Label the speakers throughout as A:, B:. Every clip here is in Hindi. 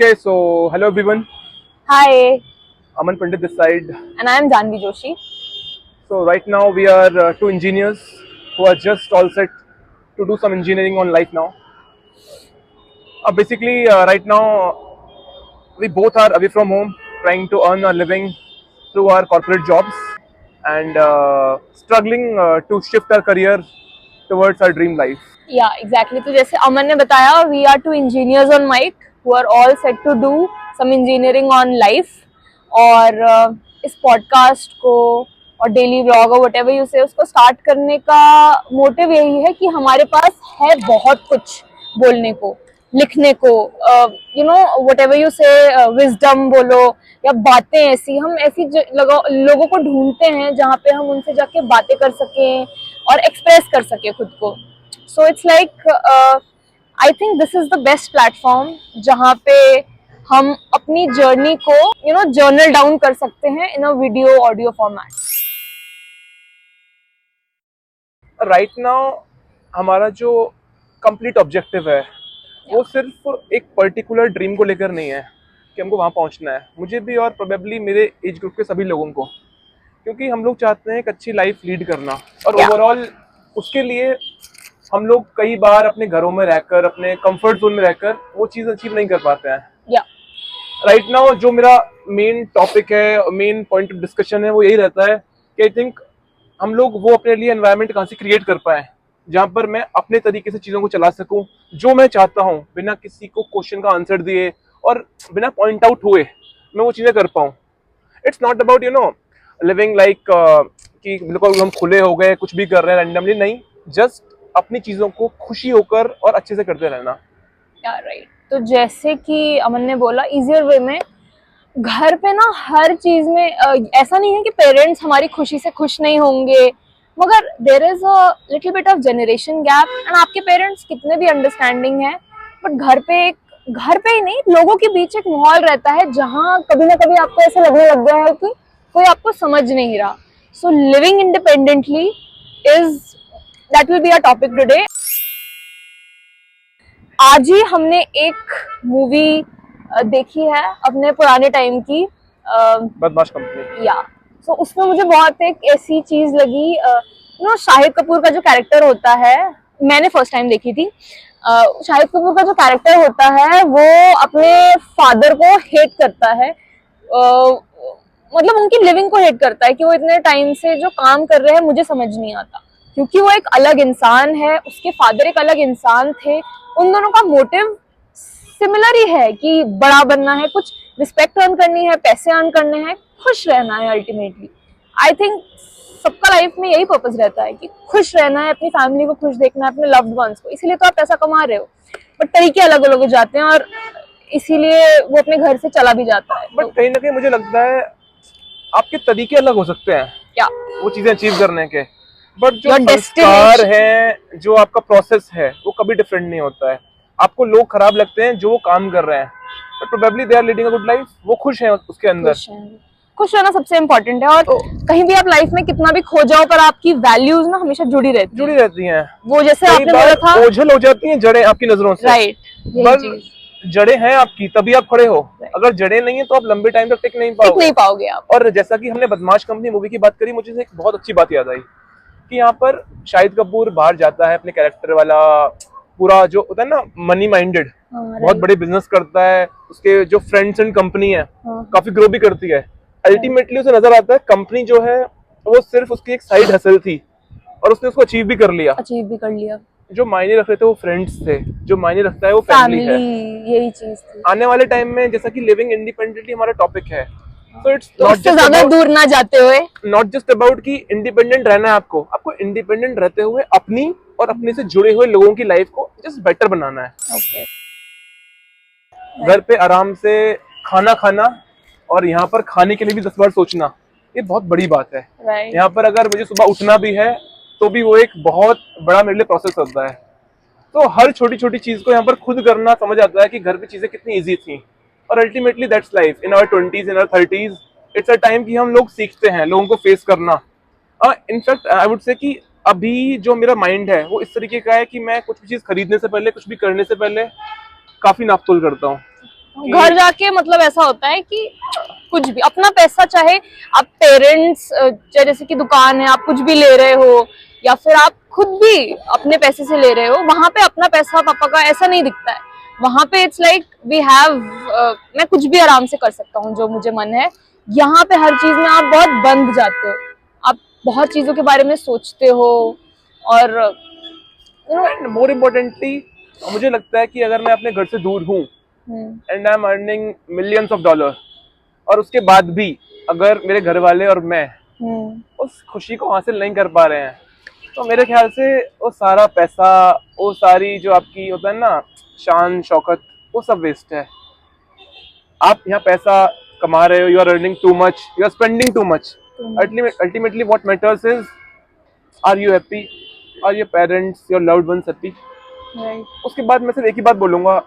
A: Okay, so hello everyone.
B: Hi,
A: Aman Pandit this side.
B: and I am Janvi Joshi.
A: So right now we are two engineers who are just all set to do some engineering on life now. Basically, right now we both are away from home, trying to earn a living through our corporate jobs and struggling to shift our career towards our dream life.
B: Yeah, exactly. तो जैसे अमन ने बताया, we are two engineers on mic who are all set to do some engineering on life. और इस पॉडकास्ट को और डेली व्लॉग और whatever you say उसको स्टार्ट करने का मोटिव यही है कि हमारे पास है बहुत कुछ बोलने को, लिखने को, whatever you say, विजडम बोलो या बातें, ऐसी हम ऐसी लोगों को ढूंढते हैं जहाँ पे हम उनसे जाके बातें कर सकें और एक्सप्रेस कर सके खुद को. So it's like I think this is the best platform जहाँ पे हम अपनी जर्नी को जर्नल डाउन कर सकते हैं in a video audio format.
A: Right now हमारा जो कंप्लीट ऑब्जेक्टिव है वो सिर्फ एक पर्टिकुलर ड्रीम को लेकर नहीं है कि हमको वहाँ पहुँचना है. मुझे भी और प्रोबेबली मेरे एज ग्रुप के सभी लोगों को, क्योंकि हम लोग चाहते हैं एक अच्छी लाइफ लीड करना और ओवरऑल उसके लिए हम लोग कई बार अपने घरों में रहकर, अपने कंफर्ट जोन में रहकर वो चीज़ अचीव नहीं कर पाते हैं. राइट नाउ जो मेरा मेन टॉपिक है, मेन पॉइंट ऑफ डिस्कशन है, वो यही रहता है कि आई थिंक हम लोग वो अपने लिए एनवायरनमेंट कहाँ से क्रिएट कर पाए जहाँ पर मैं अपने तरीके से चीज़ों को चला सकूँ, जो मैं चाहता हूँ, बिना किसी को क्वेश्चन का आंसर दिए और बिना पॉइंट आउट हुए मैं वो चीज़ें कर पाऊँ. It's not about living like कि बिल्कुल हम खुले हो गए, कुछ भी कर रहे हैं रैंडमली, नहीं. जस्ट अपनी चीज़ों को खुशी होकर और अच्छे से करते रहना.
B: राइट. तो जैसे कि अमन ने बोला, इजियर वे में घर पे ना हर चीज में ऐसा नहीं है कि पेरेंट्स हमारी खुशी से खुश नहीं होंगे, मगर there is a little bit of generation gap. And आपके पेरेंट्स कितने भी अंडरस्टैंडिंग है, बट घर पे ही नहीं, लोगों के बीच एक माहौल रहता है जहाँ कभी ना कभी आपको ऐसा लगने लग गया है कि कोई आपको समझ नहीं रहा. So living independently is that will be a topic today. आज ही हमने एक मूवी देखी है अपने पुराने टाइम की,
A: बदमाश कंपनी.
B: या सो उसमें मुझे बहुत एक ऐसी चीज लगी, शाहिद कपूर का जो कैरेक्टर होता है, मैंने फर्स्ट टाइम देखी थी. शाहिद कपूर का जो कैरेक्टर होता है वो अपने फादर को हेट करता है, मतलब उनकी लिविंग को हेट करता है कि वो इतने टाइम से जो काम कर रहे हैं मुझे समझ नहीं आता, क्योंकि वो एक अलग इंसान है, उसके फादर एक अलग इंसान थे. उन दोनों का मोटिव सिमिलर ही है कि बड़ा बनना है, कुछ रिस्पेक्ट अर्न करनी है, पैसे अर्न करने हैं, खुश रहना है. अल्टीमेटली आई थिंक सबका लाइफ में यही पर्पस रहता है कि खुश रहना है, अपनी फैमिली को खुश देखना है, अपने लव्ड वंस को. इसीलिए तो आप पैसा कमा रहे हो, बट तरीके अलग अलग हो जाते हैं और इसीलिए वो अपने घर से चला भी जाता है.
A: बट कहीं ना कहीं मुझे लगता है आपके तरीके अलग हो सकते हैं
B: क्या
A: वो चीजें अचीव करने के, बट जो
B: Your
A: संस्कार
B: destination.
A: है, जो आपका प्रोसेस है, वो कभी डिफरेंट नहीं होता है. आपको लोग खराब लगते हैं जो वो काम कर रहे हैं, but probably they are leading a good life. वो खुश हैं उसके अंदर.
B: खुश रहना सबसे इम्पोर्टेंट है. और कहीं भी आप लाइफ में कितना भी खो जाओ, पर आपकी वैल्यूज ना हमेशा जुड़ी रहती
A: हैं.
B: वो जैसे
A: कई
B: आपने बोला
A: बार
B: था,
A: ओझल हो जाती हैं जड़ें आपकी नजरों से.
B: राइट.
A: पर जड़ें हैं आपकी तभी आप खड़े हो. अगर जड़ें नहीं है तो आप लंबे टाइम तक टिक नहीं
B: पाओगे आप.
A: और जैसा कि हमने बदमाश कंपनी मूवी की बात करी, मुझे एक बहुत अच्छी बात याद आई कि यहाँ पर शाहिद कपूर बाहर जाता है, अपने कैरेक्टर वाला पूरा जो होता है ना, मनी माइंडेड, बहुत बड़े बिजनेस करता है. उसके जो फ्रेंड्स एंड कंपनी है काफी ग्रो भी करती है. अल्टीमेटली उसे नजर आता है कंपनी जो है वो सिर्फ उसकी एक साइड हसल थी और उसने उसको अचीव भी कर लिया. जो मायने रख रहे थे वो फ्रेंड्स थे, जो मायने रखता है वो फैमिली है.
B: यही चीज थी.
A: आने वाले टाइम में जैसा कि लिविंग इंडिपेंडेंटली हमारा टॉपिक है, तो इट्स
B: नॉट ज्यादा दूर ना जाते हुए,
A: नॉट जस्ट अबाउट कि इंडिपेंडेंट रहना है. आपको इंडिपेंडेंट रहते हुए अपनी और अपने से जुड़े हुए लोगों की लाइफ को जस्ट बेटर बनाना है.
B: okay.
A: घर पे आराम से खाना खाना और यहाँ पर खाने के लिए भी 10 बार सोचना, ये बहुत बड़ी बात है. यहाँ पर अगर मुझे सुबह उठना भी है तो भी वो एक बहुत बड़ा मेरे लिए प्रोसेस होता है. तो हर छोटी छोटी चीज को यहाँ पर खुद करना समझ आता है कि घर पे चीजें कितनी इजी थी. और ultimately that's life in our 20s, in our 30s. It's a time कि हम लोग सीखते हैं लोगों को फेस करना. इनफैक्ट आई वुड से कि अभी जो मेरा माइंड है वो इस तरीके का है कि मैं कुछ भी चीज खरीदने से पहले, कुछ भी करने से पहले काफी नापतोल करता हूँ.
B: घर जाके मतलब ऐसा होता है कि कुछ भी अपना पैसा, चाहे आप पेरेंट्स, जैसे कि दुकान है, आप कुछ भी ले रहे हो या फिर आप खुद भी अपने पैसे से ले रहे हो, वहां पे अपना पैसा पापा का ऐसा नहीं दिखता है। वहां पे इट्स लाइक वी हैव, मैं कुछ भी आराम से कर सकता हूँ जो मुझे मन है। यहाँ पे हर चीज में आप बहुत बंद जाते हो, आप बहुत चीजों के बारे में सोचते हो। और
A: एंड मोर इम्पोर्टेंटली मुझे लगता है कि अगर मैं अपने घर से दूर हूँ and I am earning millions of dollar, और उसके बाद भी अगर मेरे घर वाले और मैं उस खुशी को हासिल नहीं कर पा रहे हैं, तो मेरे ख्याल से वो सारा पैसा, वो सारी जो आपकी होता है ना शान शौकत, वो सब वेस्ट है। आप यहाँ पैसा कमा रहे हो, you are earning too much, you are spending too much. Ultimately what matters is, are you happy, are your parents, your loved ones happy. उसके बाद मैं सिर्फ एक ही बात बोलूंगा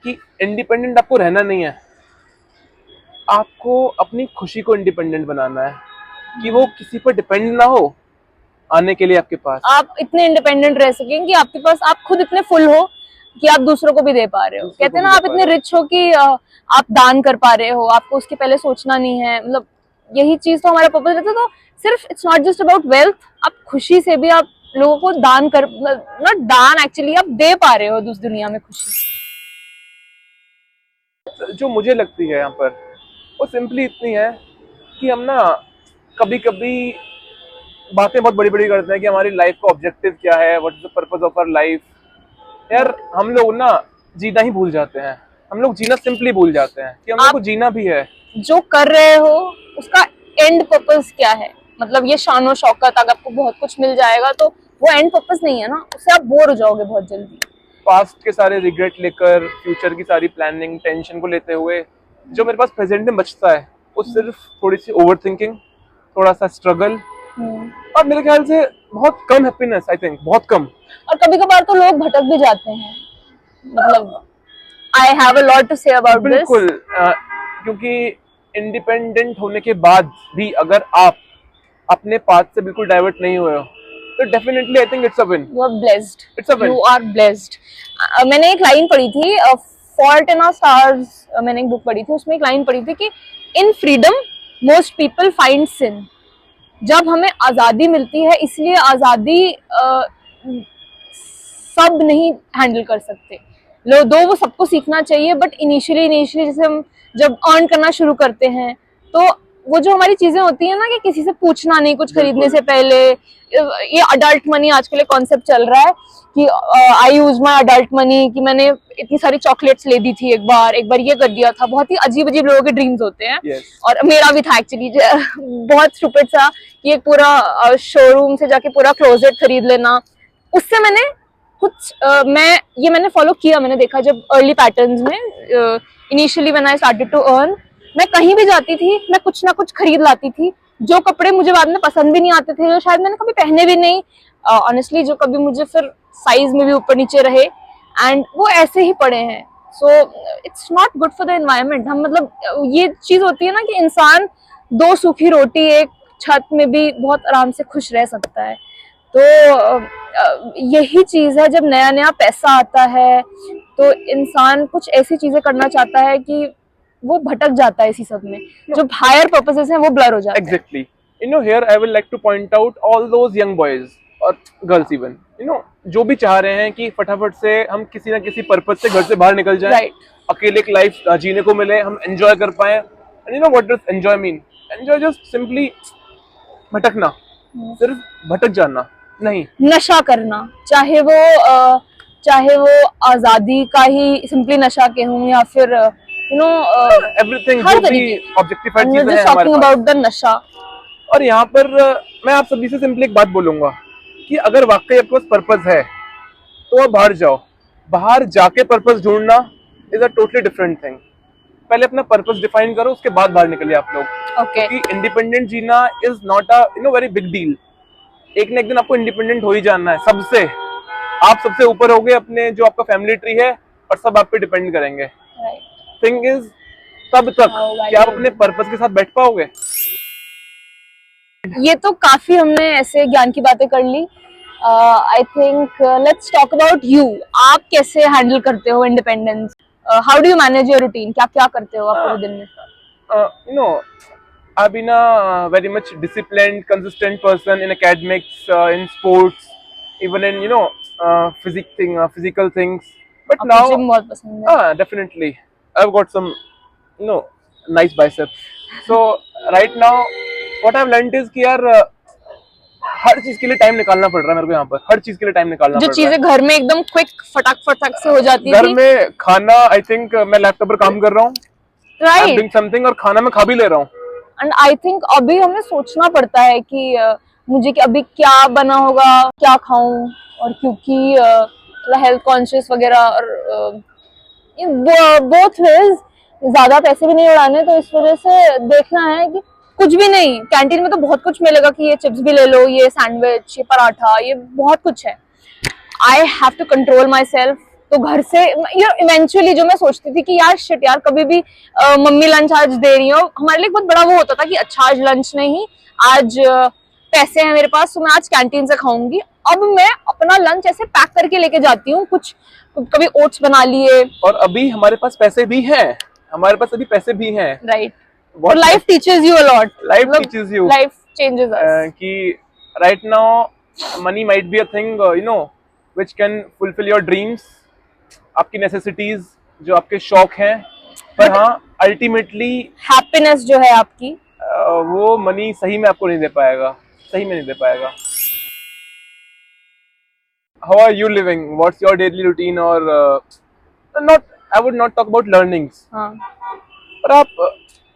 A: कि इंडिपेंडेंट आपको रहना नहीं है, आपको अपनी खुशी को इंडिपेंडेंट बनाना है, कि वो किसी पर डिपेंड ना हो आने के लिए आपके पास।
B: आप इतने इंडिपेंडेंट रह सकें कि आपके पास, आप खुद इतने फुल हो कि आप दूसरों को भी दे पा रहे हो। कहते हैं ना, आप इतने रिच हो कि आप दान कर पा रहे हो, आपको उसके पहले सोचना नहीं है। मतलब यही चीज तो हमारा पर्पस रहता है। तो सिर्फ it's not just about wealth, आप खुशी से भी आप लोगों को दान कर, नॉट दान एक्चुअली, आप दे पा रहे हो उस दुनिया में खुशी।
A: जो मुझे लगती है यहाँ पर वो सिंपली इतनी है कि हम ना कभी कभी बातें बहुत बड़ी बड़ी करते हैं कि हमारी लाइफ का ऑब्जेक्टिव क्या है, what is the purpose of our life. यार हम लोग ना जीना ही भूल जाते हैं, हम लोग जीना सिंपली भूल जाते हैं कि हम लोग को जीना भी है।
B: जो कर रहे हो उसका एंड पर्पस क्या है? मतलब ये शानो शौकत, अगर आपको बहुत कुछ मिल जाएगा तो वो एंड पर्पस नहीं है ना, उससे आप बोर हो जाओगे बहुत जल्दी।
A: पास्ट के सारे रिग्रेट लेकर, फ्यूचर की सारी प्लानिंग टेंशन को लेते हुए, जो मेरे पास प्रेजेंट में बचता है वो सिर्फ थोड़ी सी ओवर थिंकिंग, थोड़ा सा स्ट्रगल, और मेरे ख्याल से बहुत कम हैप्पीनेस, आई थिंक बहुत कम।
B: और कभी कभार तो लोग भटक भी जाते हैं। मतलब I have a lot to say about this.
A: बिल्कुल, क्योंकि इंडिपेंडेंट होने के बाद भी अगर आप अपने पाथ से बिल्कुल डाइवर्ट नहीं हुए हो, तो definitely I think it's a win.
B: You are blessed,
A: it's a win.
B: You are blessed. मैंने एक लाइन पढ़ी थी, फॉल्ट इन आवर स्टार्स, मैंने एक बुक पढ़ी थी, उसमें एक लाइन पढ़ी थी कि in freedom most people find sin. जब हमें आजादी मिलती है, इसलिए आजादी सब नहीं हैंडल कर सकते लोग, दो वो सबको सीखना चाहिए, बट इनिशियली जैसे हम जब अर्न करना शुरू करते हैं, तो वो जो हमारी चीजें होती है ना, कि किसी से पूछना नहीं कुछ खरीदने से पहले, ये अडल्ट मनी आजकल एक कॉन्सेप्ट चल रहा है कि आई यूज माई अडल्ट मनी, कि मैंने इतनी सारी चॉकलेट्स ले दी थी एक बार ये कर दिया था। बहुत ही अजीब अजीब लोगों के ड्रीम्स होते हैं।
A: Yes.
B: और मेरा भी था एक्चुअली, बहुत स्टूपिड सा, कि एक पूरा शोरूम से जाके पूरा क्लोजेट खरीद लेना। उससे मैंने कुछ मैंने फॉलो किया, मैंने देखा जब अर्ली पैटर्न्स में, initially when I started to earn, मैं कहीं भी जाती थी, मैं कुछ ना कुछ खरीद लाती थी, जो कपड़े मुझे बाद में पसंद भी नहीं आते थे, जो शायद मैंने कभी पहने भी नहीं, ऑनेस्टली जो कभी मुझे फिर साइज में भी ऊपर नीचे रहे, एंड वो ऐसे ही पड़े हैं। So it's not good for the environment. हम मतलब ये चीज होती है ना कि इंसान दो सूखी रोटी एक छत में भी बहुत आराम से खुश रह सकता है। तो यही चीज है, जब नया नया पैसा आता है तो इंसान कुछ ऐसी चीजें करना चाहता है कि वो भटक जाता है इसी सब में, जो हायर पर्पसेस हैं वो ब्लर हो जाते हैं।
A: Exactly. Here I will like to point out all those young boys और girls even, जो भी चाह रहे हैं कि फटाफट से हम किसी ना किसी पर्पस से घर से बाहर निकल जाएं,
B: Right.
A: अकेले एक लाइफ जीने को मिले, हम एंजॉय कर पाए। And what does enjoy mean? Enjoy just simply भटकना, सिर्फ भटक जाना नहीं।
B: नशा करना, चाहे वो आजादी का ही सिंपली नशा कहूँ, या फिर
A: एवरीथिंग जो भी ऑब्जेक्टिफाइड चीजें हैं हमारे पास।
B: अबाउट द नशा।
A: और यहाँ पर मैं आप सभी से सिंपली एक बात बोलूंगा कि अगर वाकई आपके पास पर्पस है तो आप बाहर जाओ। बाहर जाके पर्पस ढूंढना is a totally different thing. पहले अपना पर्पस डिफाइन करो, उसके बाद बाहर निकलिए आप लोग।
B: Okay.
A: क्योंकि इंडिपेंडेंट जीना is not a very big deal. एक ना एक दिन आपको इंडिपेंडेंट हो ही जाना है सबसे। आप सबसे ऊपर होगे अपने जो आपका फैमिली ट्री है, और सब आप पे डिपेंड करेंगे। थिंग इज तब तक कि आप अपने पर्पस के साथ बैठ पाओगे।
B: ये तो काफी हमने ऐसे ज्ञान की बातें कर ली। I think let's talk about you. आप कैसे हैंडल करते हो independence? How do you manage your routine, क्या क्या करते हो आप पूरे दिन में?
A: You know, I've been a very much disciplined, consistent person in academics, in sports, even in physical things. But
B: आपको
A: now,
B: जिम बहुत पसंद है?
A: definitely, I've got some you know nice biceps. So right now, what I've learned is कि यार हर चीज के लिए टाइम निकालना पड़ रहा है मेरे को यहाँ पर, हर चीज के लिए टाइम निकालना
B: जो
A: पड़ रहा है।
B: चीजें घर में एकदम क्विक फटाक फटाक से हो जाती
A: घर
B: थी,
A: में खाना, आई थिंक मैं लैपटॉप पर काम कर रहा हूँ, I am
B: right?
A: Doing something, और खाना मैं खा भी ले रहा हूँ।
B: एंड आई थिंक अभी हमें सोचना पड़ता है कि मुझे अभी क्या बना होगा, क्या खाऊं, और क्योंकि थोड़ा हेल्थ कॉन्शियस वगैरह, और बोथ वेज ज्यादा पैसे भी नहीं उड़ाने, तो इस वजह से देखना है कि कुछ भी नहीं, कैंटीन में तो बहुत कुछ मिलेगा कि ये चिप्स भी ले लो, ये सैंडविच, ये पराठा, ये बहुत कुछ है। I have to control myself. तो घर से इवेंचुअली जो मैं सोचती थी कि यार शिट यार, कभी भी मम्मी लंच आज दे रही हो, हमारे लिए बहुत बड़ा वो होता था कि अच्छा आज लंच नहीं, आज पैसे हैं मेरे पास तो मैं आज कैंटीन से खाऊंगी। अब मैं अपना लंच ऐसे पैक करके लेके जाती हूँ, कुछ कभी ओट्स बना लिए,
A: और अभी हमारे पास पैसे भी हैं, हमारे पास अभी पैसे भी हैं।
B: Right?
A: What
B: life teaches you a lot,
A: life teaches you,
B: life changes us.
A: कि right now money might be a thing which can fulfill your dreams, आपकी necessities, जो आपके शौक हैं, पर हाँ अल्टीमेटली
B: हैप्पीनेस जो है आपकी,
A: वो मनी सही में आपको नहीं दे पाएगा, सही में नहीं दे पाएगा। How are you living? What's your daily routine? और not, I would not talk about learnings,
B: हाँ
A: पर आप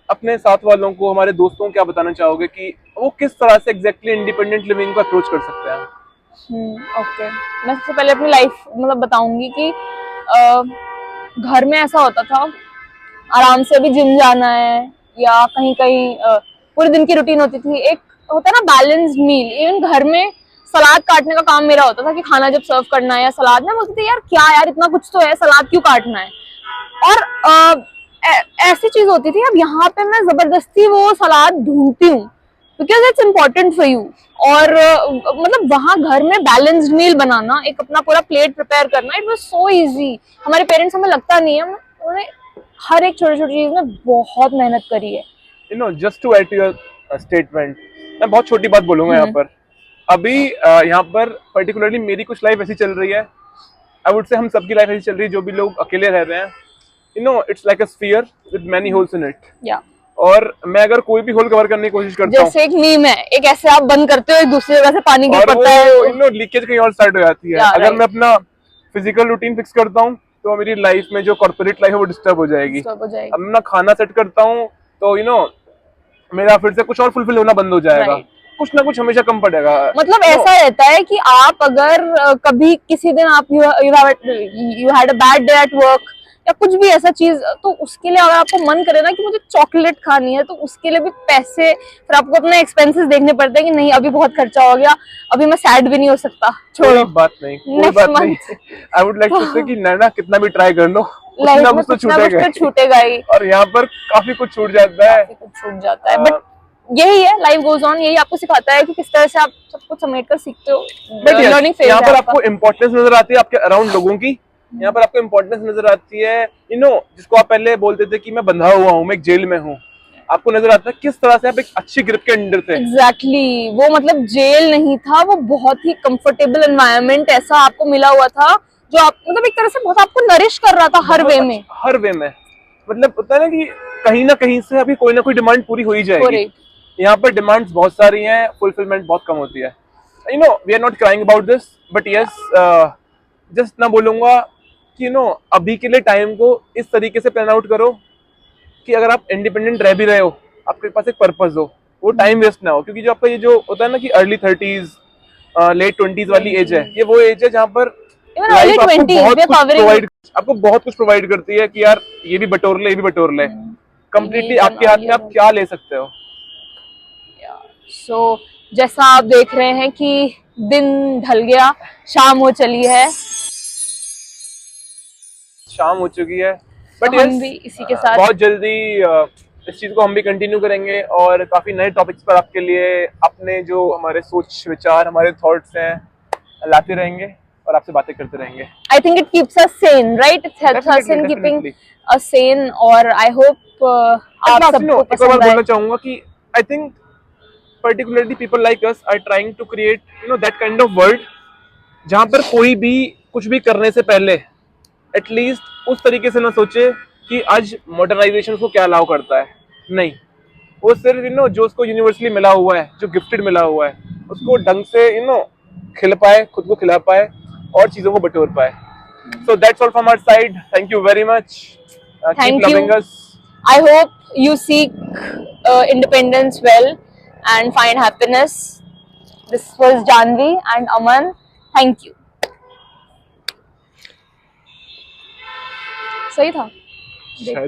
A: अपने साथ वालों को, हमारे दोस्तों को क्या बताना चाहोगे कि वो किस तरह से एग्जैक्टली इंडिपेंडेंट लिविंग को अप्रोच कर सकते हैं?
B: ओके। मैं सबसे पहले अपनी लाइफ मतलब बताऊंगी कि अ, घर में ऐसा होता था, आराम से अभी जिम जाना है या कहीं कहीं पूरे दिन की रूटीन होती थी, एक होता है ना बैलेंस्ड मील। इवन घर में सलाद काटने का काम मेरा होता था कि खाना जब सर्व करना है या सलाद, मैं बोलती थी यार क्या यार इतना कुछ तो है, सलाद क्यों काटना है। और ऐसी चीज होती थी। अब यहाँ पे मैं जबरदस्ती वो सलाद ढूंढती हूँ because it's important for you. और मतलब वहां घर में बैलेंस्ड मील बनाना, एक अपना पूरा प्लेट प्रिपेयर करना, इट वाज सो इजी। हमारे पेरेंट्स, हमें लगता नहीं है, उन्होंने हर एक छोटी छोटी चीज में बहुत मेहनत करी है।
A: Just to add to your statement, मैं बहुत छोटी बात बोलूंगा यहाँ पर। अभी यहाँ पर पर्टिकुलरली मेरी कुछ लाइफ ऐसी चल रही है, आई वुड से हम सबकी लाइफ ऐसी चल रही है, जो भी लोग अकेले रह रहे हैं। It's like a sphere with many holes in it.
B: या
A: और मैं अगर कोई भी होल कवर करने की कोशिश करता हूँ,
B: जैसे एक मीम है, एक ऐसे आप बंद करते हो, एक दूसरी जगह से पानी गिर
A: और
B: पड़ता है,
A: वो लीकेज कहीं और स्टार्ट हो जाती है। अगर मैं अपना फिजिकल रूटीन फिक्स करता हूँ तो मेरी लाइफ में जो कॉर्पोरेट लाइफ है वो डिस्टर्ब हो जाएगी।
B: हो जाएगी।
A: अब मैं खाना सेट करता हूँ तो मेरा फिर से कुछ और फुलफिल होना बंद हो जाएगा, कुछ ना कुछ हमेशा कम पड़ेगा।
B: मतलब ऐसा रहता है कि आप अगर कभी किसी दिन आप you had a bad day at work या कुछ भी ऐसा चीज, तो उसके लिए अगर आपको मन करे ना कि मुझे चॉकलेट खानी है, तो उसके लिए भी पैसे, फिर आपको अपने एक्सपेंसेस देखने पड़ते हैं कि नहीं अभी बहुत खर्चा हो गया, अभी मैं सैड भी नहीं हो सकता, छोड़ो
A: कोई बात नहीं, कोई बात नहीं। आई वुड लाइक टू से कि नैना कितना भी ट्राई कर लो, कुछ ना कुछ तो
B: छूटेगा ही।
A: और यहाँ पर काफी कुछ छूट जाता है,
B: बट यही है, लाइफ गोज ऑन। यही आपको सिखाता है कि किस तरह से आप सब कुछ समेट कर सीखते हो। लर्निंग फेज
A: यहाँ पर आपको इम्पोर्टेंस नजर आती है आपके अराउंड लोगों की, यहाँ पर आपको इम्पोर्टेंस नजर आती है जिसको आप पहले बोलते थे कि मैं बंधा हुआ हूँ, मैं एक जेल में हूँ, आपको नजर आता है किस तरह से आप एक अच्छी ग्रिप के अंडर थे।
B: एग्जैक्टली वो मतलब जेल नहीं था, वो बहुत ही कंफर्टेबल एनवायरनमेंट ऐसा आपको मिला हुआ था, जो आप मतलब एक तरह से बहुत आपको नरिश कर रहा था हर वे में।
A: हर वे में मतलब होता है ना कि कहीं ना कहीं से अभी कोई ना कोई डिमांड पूरी हो ही जाएगी। यहाँ पर डिमांड्स बहुत सारी हैं, फुलफिलमेंट बहुत कम होती है। We are not crying about this, but yes just ना बोलूंगा कि अभी के लिए टाइम को इस तरीके से प्लान आउट करो कि अगर आप इंडिपेंडेंट रह भी रहे हो, आपके पास एक पर्पस हो, वो टाइम वेस्ट ना हो। क्योंकि जो आपका ये जो होता है ना कि अर्ली 30s लेट 20s वाली एज है, ये वो एज है जहाँ पर लाइफ आपको बहुत कुछ प्रोवाइड करती है कि यार ये भी बटोर ले, ये भी बटोर ले, कंप्लीटली आपके हाथ में आप क्या ले सकते हो।
B: सो जैसा आप देख रहे हैं कि दिन ढल गया, शाम हो चली है,
A: शाम हो चुकी है, बट
B: तो हम भी इसी के साथ
A: बहुत जल्दी इस चीज को हम भी कंटिन्यू करेंगे और काफी नए टॉपिक्स पर आपके लिए अपने जो हमारे सोच विचार, हमारे थॉट्स हैं लाते रहेंगे। और आपसे बातें करते रहेंगे।
B: I think it keeps us sane, right? It helps us
A: Definitely,
B: in keeping
A: definitely.
B: us sane, और I hope आप
A: मैं
B: सबको
A: एक और बात
B: पसंद आए।
A: बोलना चाहूंगा कि I think particularly people like us are trying to create that kind of world जहां पर कोई भी कुछ भी करने से पहले एटलीस्ट उस तरीके से ना सोचे कि आज मॉडर्नाइजेशन को क्या अलाउ करता है। नहीं, वो सिर्फ जो उसको यूनिवर्सली मिला हुआ है, जो गिफ्टेड मिला हुआ है, उसको ढंग से खिल पाए, खुद को खिला पाए और चीजों को बटोर पाए। So that's all from our side. Thank you very much. Keep
B: Thank you.
A: Loving us.
B: I hope you seek independence well and find happiness. This was Janvi and Aman. Thank you. सही था।